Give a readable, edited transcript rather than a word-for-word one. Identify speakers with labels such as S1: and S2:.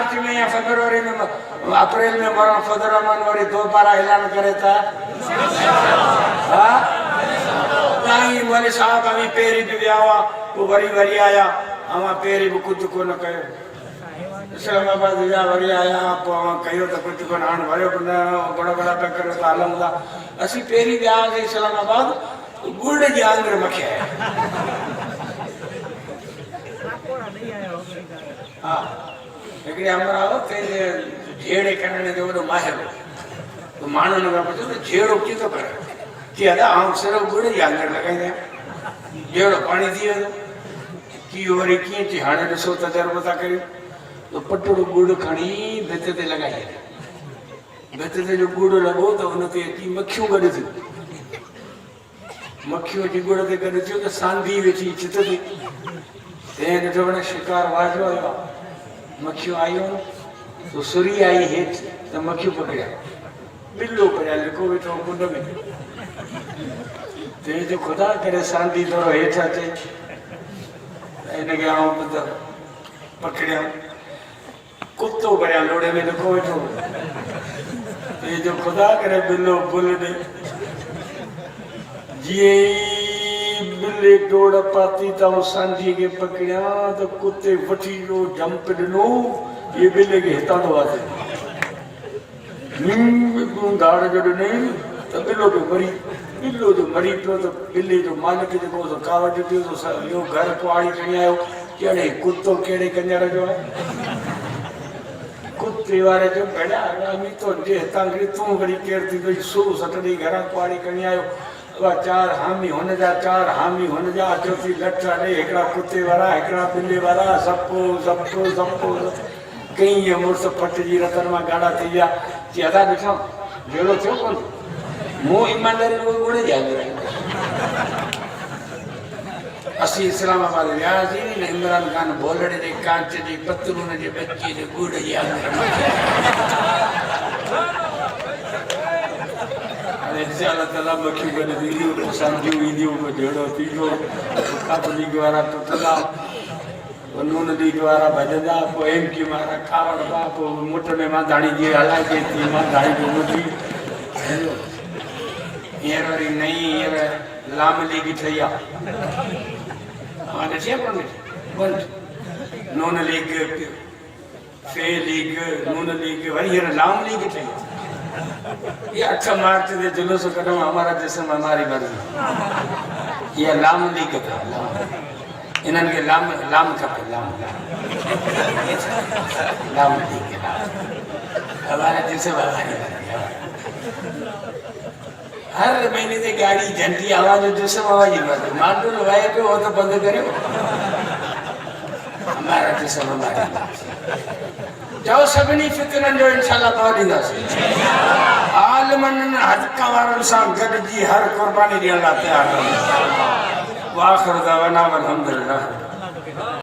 S1: मार्च में या फरवरी में अप्रैल में मरण फदरमान वरी दो पारा ऐलान करे था हां ताई वाले साहब अभी पेरी भी आवा वो वरी आया आमा पेरी भी कुछ को न कयो इस्लामाबाद जा वरी आया आप कयो तो कुछ को हां वयो न बड़ा टक्कर तालमदा असि पेरी व्या इस्लामाबाद गुड़ जी आंगर मखे हाँ लेकिन हमारा ते झेड़े करने जो वो माहिर तो मानो ने बापू तो झेड़ो की तो करे कि अदा आंख सिर्फ गुड़ जी आंगर लगाई दे झेड़ो पानी दियो की वरी की ची हाने दसो तजर्बा ता करियो तो पटोड़ो गुड़ खणी बेते ते लगाई बेते ते जो गुड़ लगो तो उनते की मक्खियों गड थी मक्खियों जी गुड़ ते गड थी तो सांधी वेची चित थी तेन जो ने शिकार वाजो आयो मक्खियों आयो तो सुरी आई हेठ तो मक्खियों पकड़या बिल्लो पड़या लिको वेठो कुंड में ते जो खुदा करे सांधी थोरो हेठ अचे इनके आऊं मतलब पकड़या कुत्तो पड़या लोड़े में लिको वेठो ते जो खुदा करे बिल्लो बुल दे जी बिल्ले डोड़ पाती तो सांधी के पकड़िया तो कुत्ते वठी लो जंप दिनो ये बिल्ले के हिता तो आते गाड़ जो नहीं तो बिल्लो तो मरी पियो तो बिल्ले जो मालिक जो को तो कावड़ पियो तो यो घर कुआड़ी खणी आयो केड़े कुत्तो केड़े कंजर जो है कुत्ते वाले जो बेड़ा मी तो जे तांगरी तू वरी केरती तो सो सटड़ी घर कुआड़ी खणी आयो चार हामी होने जा चौथी लट्ठा ने एकड़ा कुत्ते वाला एकड़ा बिल्ली वाला सबको कई ये मुर्स पट जी रतन में गाड़ा थी गया कि अदा दिखा जेड़ो थियो कोन मो ईमानदारी वो गुड़े जा असी इस्लामाबाद व्याजी ने इमरान खान बोलड़े दे कांच दी पत्तरून जे बच्ची दे गुड़ जी अल्लाह ताला मक्खी बने वीडियो को समझो वीडियो को जेड़ो तीजो कातली द्वारा टुटला वनून दी द्वारा भजदा को एम की मारा खावड़ बाप मुठ में मां दाणी जी हला के थी मां दाणी जो मुठी येररी नहीं येर लामली की थया आने छे पण बंद नून लीग फे लीग नून लीग वरी येर लामली की थया ये 8 मार्च दे जुलूस कदम हमारा जिस्म हमारी मर्जी ये लाम लीग था इनन के लाम खपे लाम लीग हमारा जिस्म हमारी हर महीने से गाड़ी घंटी आवाज जिस्म आवाज मर्जी मांडो लगाए पे वो तो बंद करे हमारा जिस्म हमारी जाओ सबनी फितरन जो इंशाल्लाह तो दींदासी आलमन हज कवारन सा गड जी हर कुर्बानी दी अल्लाह तैयार वाखिर दावाना अल्हम्दुलिल्लाह।